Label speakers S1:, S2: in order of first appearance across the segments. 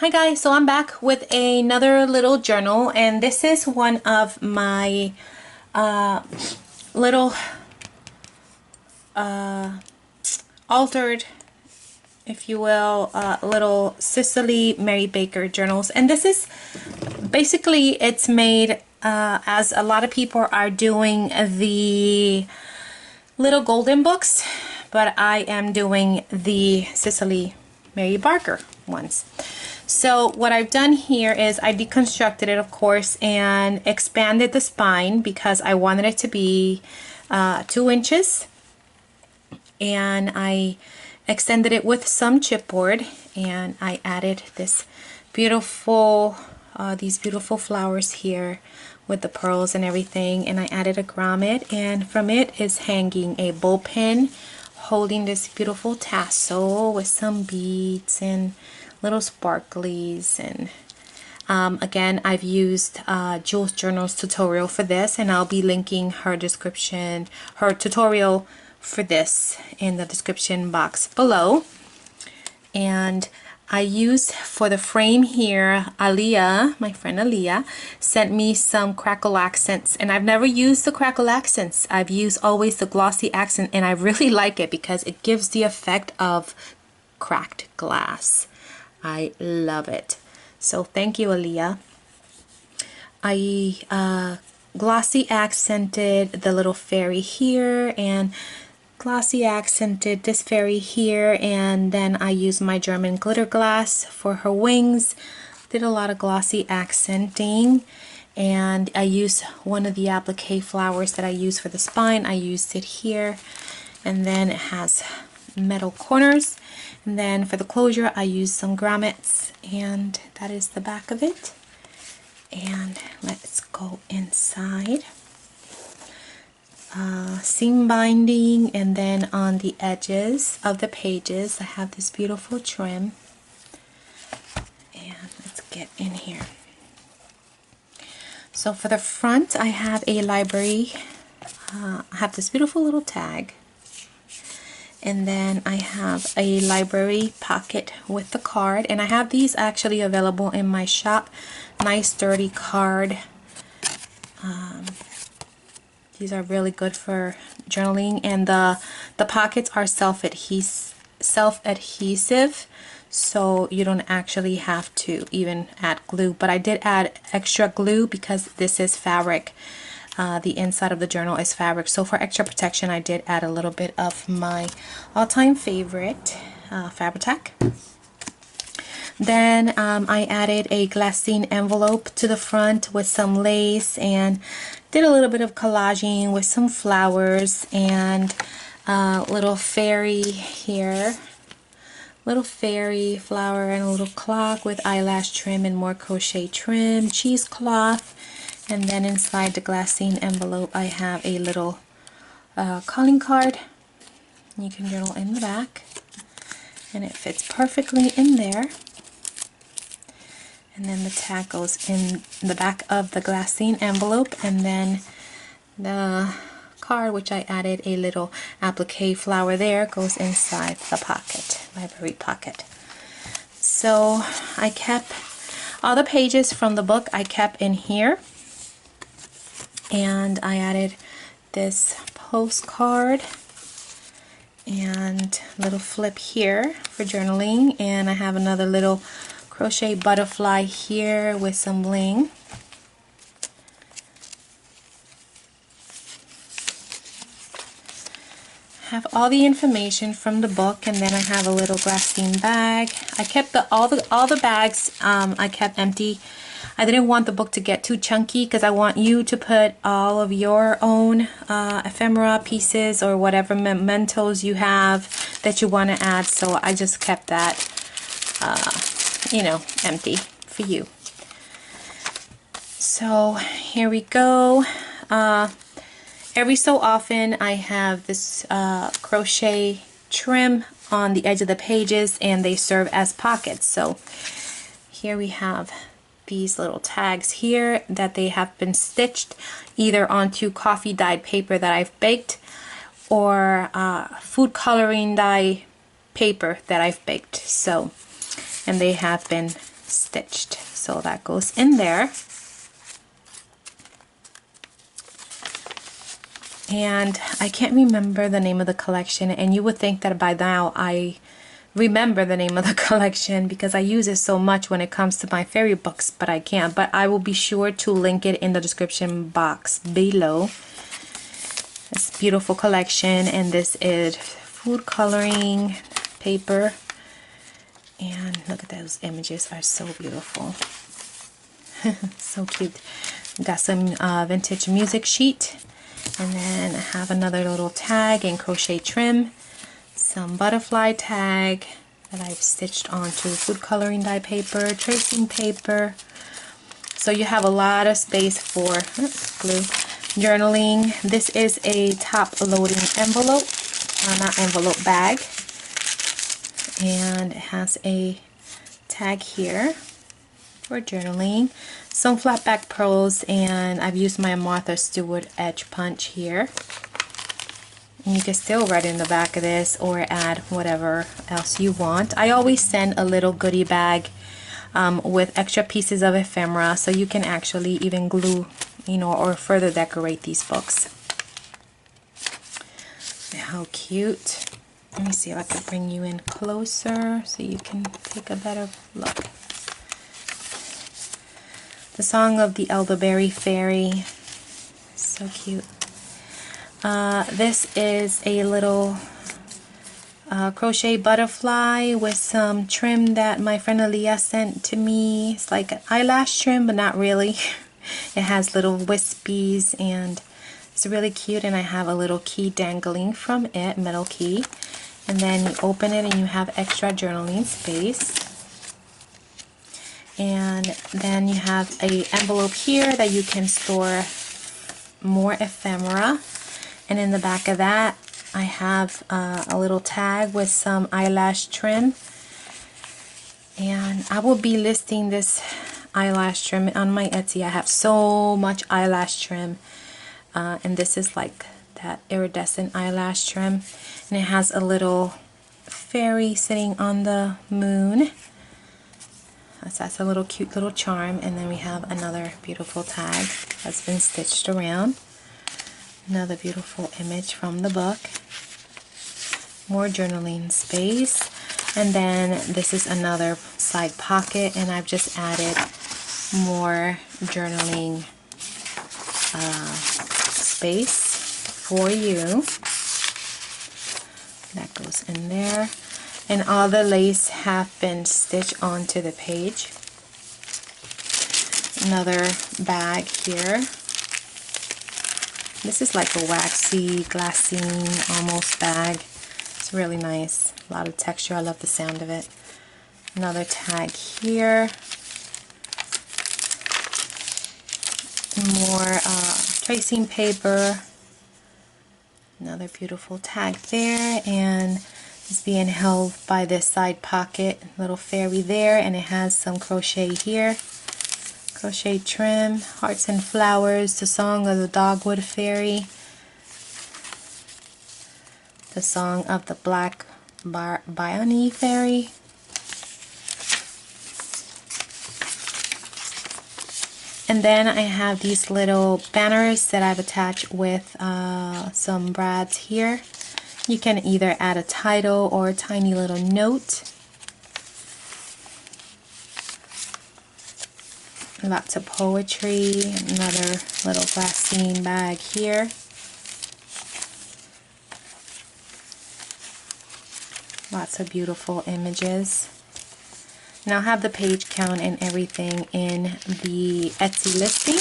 S1: Hi guys, so I'm back with another little journal, and this is one of my little altered, if you will, little Cicely Mary Baker journals. And this is basically, it's made as a lot of people are doing the little golden books, but I am doing the Cicely Mary Barker ones. So what I've done here is I deconstructed it, of course, and expanded the spine because I wanted it to be 2 inches, and I extended it with some chipboard, and I added this beautiful these beautiful flowers here with the pearls and everything, and I added a grommet, and from it is hanging a bullpen holding this beautiful tassel with some beads and little sparklies. And again, I've used Jules Journal's tutorial for this, and I'll be linking her description, her tutorial for this in the description box below. And I used for the frame here, Aaliyah, my friend Aaliyah, sent me some crackle accents, and I've never used the crackle accents. I've used always the glossy accent, and I really like it because it gives the effect of cracked glass. I love it. So thank you, Aaliyah. I glossy accented the little fairy here, and glossy accented this fairy here, and then I used my German glitter glass for her wings. Did a lot of glossy accenting, and I used one of the applique flowers that I use for the spine. I used it here, and then it has metal corners. And then for the closure, I used some grommets, and that is the back of it. And let's go inside. Seam binding, and then on the edges of the pages, I have this beautiful trim. And let's get in here. So for the front, I have a library. I have this beautiful little tag. And then I have a library pocket with the card, and I have these actually available in my shop. Nice sturdy card. These are really good for journaling, and the pockets are self-adhesive, so you don't actually have to even add glue. But I did add extra glue because this is fabric. The inside of the journal is fabric, so for extra protection I did add a little bit of my all-time favorite Fabri-Tac. Then I added a glassine envelope to the front with some lace, and did a little bit of collaging with some flowers, and little fairy here, little fairy flower, and a little clock with eyelash trim and more crochet trim, cheesecloth. And then inside the glassine envelope, I have a little calling card. You can journal in the back, and it fits perfectly in there. And then the tag goes in the back of the glassine envelope, and then the card, which I added a little applique flower there, goes inside the pocket, library pocket. So I kept all the pages from the book, I kept in here. And I added this postcard and little flip here for journaling, and I have another little crochet butterfly here with some bling. Have all the information from the book, and then I have a little glassine bag. I kept all the bags I kept empty. I didn't want the book to get too chunky because I want you to put all of your own ephemera pieces or whatever mementos you have that you want to add. So I just kept that, you know, empty for you. So here we go. Every so often I have this crochet trim on the edge of the pages, and they serve as pockets. So here we have these little tags here that they have been stitched either onto coffee dyed paper that I've baked, or food coloring dye paper that I've baked. So, and they have been stitched. So that goes in there. And I can't remember the name of the collection, and you would think that by now I remember the name of the collection because I use it so much when it comes to my fairy books, but I can't. But I will be sure to link it in the description box below. It's a beautiful collection, and this is food coloring paper, and look at those images, are so beautiful. So cute. Got some vintage music sheet, and then I have another little tag and crochet trim, some butterfly tag that I've stitched onto food coloring dye paper, tracing paper. So you have a lot of space for glue, journaling. This is a top loading envelope, not envelope, bag, and it has a tag here for journaling, some flat back pearls, and I've used my Martha Stewart edge punch here. And you can still write in the back of this or add whatever else you want. I always send a little goodie bag with extra pieces of ephemera, so you can actually even glue, you know, or further decorate these books. How cute. Let me see if I can bring you in closer so you can take a better look. The Song of the Elderberry Fairy. So cute. This is a little crochet butterfly with some trim that my friend Aaliyah sent to me. It's like an eyelash trim, but not really. It has little wispies, and it's really cute, and I have a little key dangling from it, metal key. And then you open it and you have extra journaling space. And then you have a envelope here that you can store more ephemera. And in the back of that, I have a little tag with some eyelash trim. And I will be listing this eyelash trim on my Etsy. I have so much eyelash trim. And this is like that iridescent eyelash trim. And it has a little fairy sitting on the moon. So that's a little cute little charm. And then we have another beautiful tag that's been stitched around. Another beautiful image from the book. More journaling space. And then this is another side pocket, and I've just added more journaling space for you. That goes in there. And all the lace have been stitched onto the page. Another bag here. This is like a waxy, glassine almost bag. It's really nice. A lot of texture. I love the sound of it. Another tag here. More tracing paper. Another beautiful tag there, and it's being held by this side pocket. Little fairy there, and it has some crochet here. Crochet trim, hearts and flowers, the Song of the Dogwood Fairy, the Song of the Black Biony Fairy, and then I have these little banners that I've attached with some brads here. You can either add a title or a tiny little note. Lots of poetry. Another little glassine bag here. Lots of beautiful images. Now I have the page count and everything in the Etsy listing.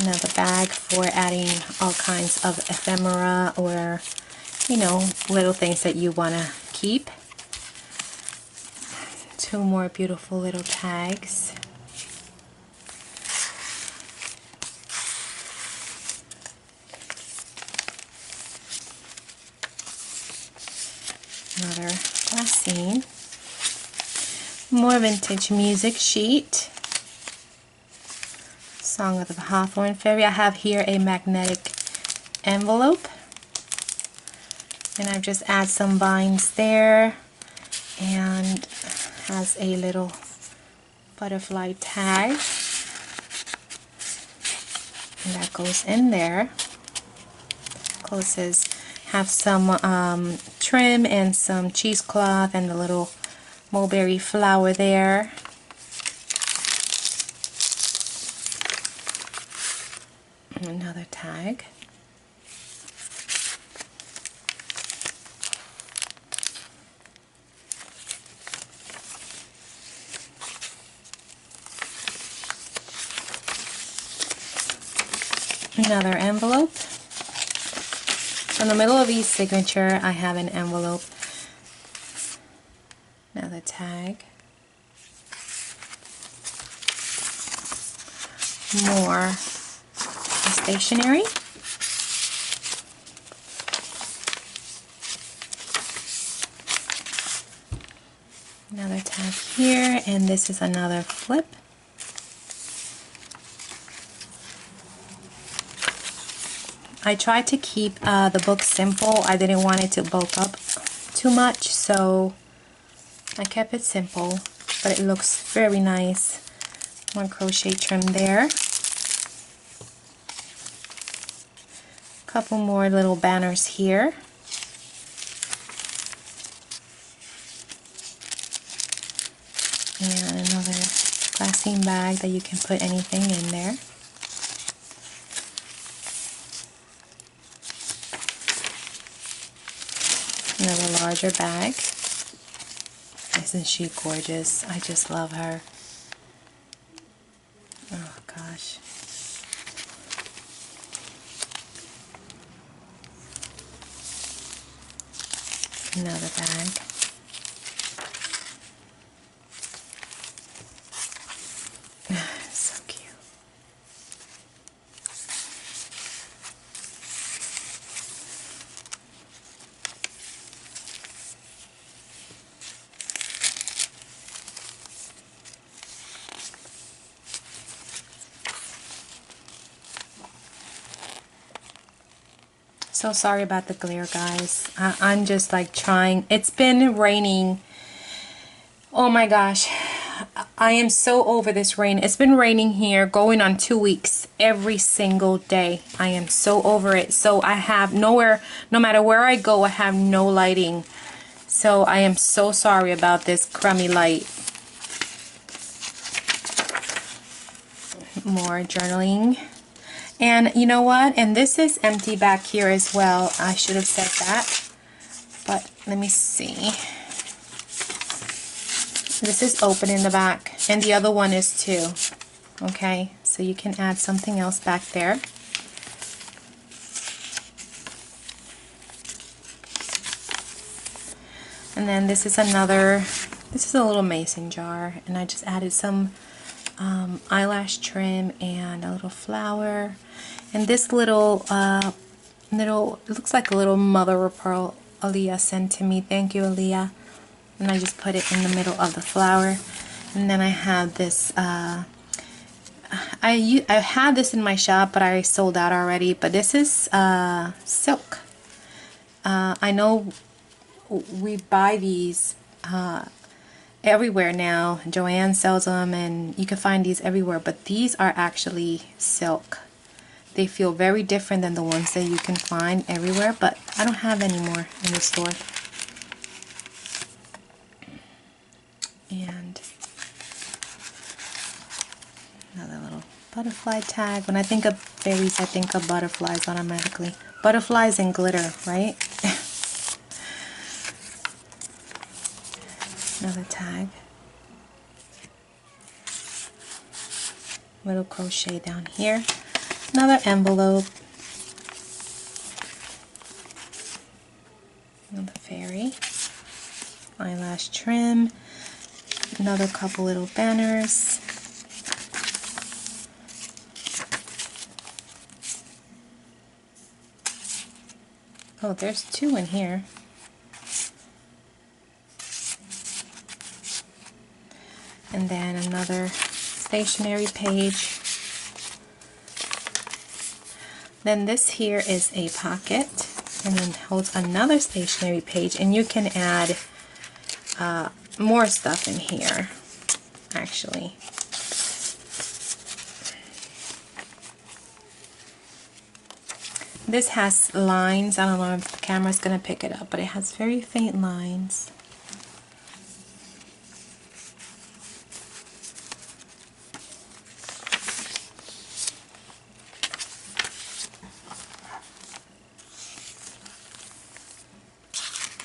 S1: Another bag for adding all kinds of ephemera or, you know, little things that you want to keep. Two more beautiful little tags. Another glassine. More vintage music sheet. Song of the Hawthorn Fairy. I have here a magnetic envelope, and I've just added some binds there, and has a little butterfly tag, and that goes in there. Closes, have some trim and some cheesecloth and the little mulberry flower there. Another tag. Another envelope. So in the middle of each signature, I have an envelope. Another tag. More stationery. Another tag here, and this is another flip. I tried to keep the book simple. I didn't want it to bulk up too much, so I kept it simple, but it looks very nice. One crochet trim there. Couple more little banners here. And another glassine bag that you can put anything in there. Another larger bag. Isn't she gorgeous? I just love her. Oh gosh. Another bag. So cute. So sorry about the glare, guys. I'm just like trying. It's been raining. Oh my gosh. I am so over this rain. It's been raining here going on 2 weeks every single day. I am so over it. So I have nowhere, no matter where I go, I have no lighting. So I am so sorry about this crummy light. More journaling. And you know what? And this is empty back here as well. I should have said that. But let me see. This is open in the back. And the other one is too. Okay? So you can add something else back there. And then this is another, this is a little mason jar. And I just added some eyelash trim and a little flower. And this little, it looks like a little mother of pearl Aaliyah sent to me. Thank you, Aaliyah. And I just put it in the middle of the flower. And then I have this, I had this in my shop, but I sold out already. But this is silk. I know we buy these everywhere now. Joanne sells them and you can find these everywhere, but these are actually silk. They feel very different than the ones that you can find everywhere, but I don't have any more in the store. And another little butterfly tag. When I think of fairies, I think of butterflies automatically. Butterflies and glitter, right? Another tag. Little crochet down here. Another envelope. Another fairy. Eyelash trim. Another couple little banners. Oh, there's two in here. And then another stationery page. Then this here is a pocket, and then holds another stationery page, and you can add more stuff in here. actually. This has lines. I don't know if the camera's gonna pick it up, but it has very faint lines.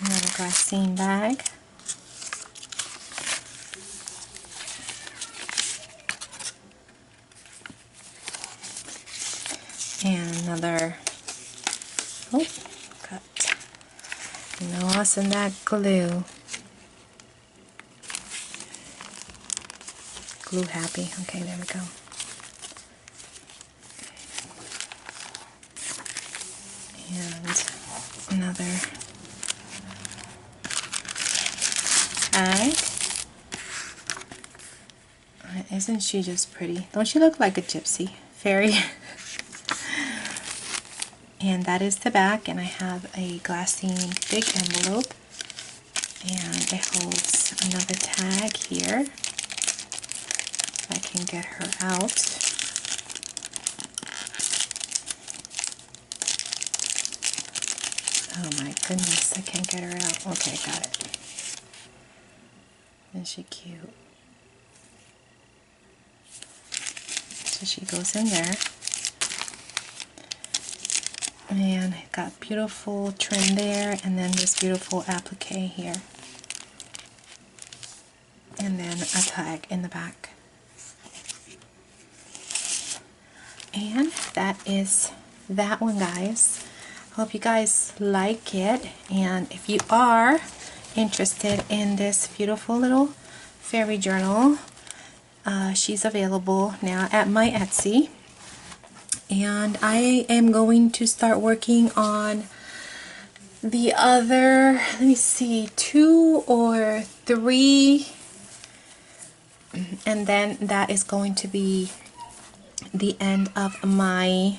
S1: Another glassine bag. And another, oh, cut. Lost in that glue. Glue happy. Okay, there we go. And another bag. Isn't she just pretty? Don't she look like a gypsy fairy? And that is the back, and I have a glassine big envelope, and it holds another tag here. If I can get her out. Oh my goodness, I can't get her out. Okay, got it. Isn't she cute? So she goes in there. And got beautiful trim there, and then this beautiful applique here, and then a tag in the back. And that is that one, guys. Hope you guys like it, and if you are interested in this beautiful little fairy journal, she's available now at my Etsy. And I am going to start working on the other, let me see, 2 or 3, and then that is going to be the end of my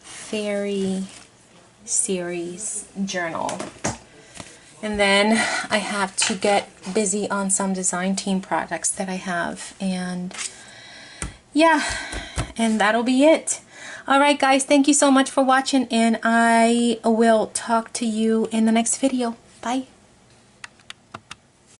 S1: fairy series journal. And then I have to get busy on some design team projects that I have, and yeah, and that'll be it. Alright guys, thank you so much for watching, and I will talk to you in the next video. Bye.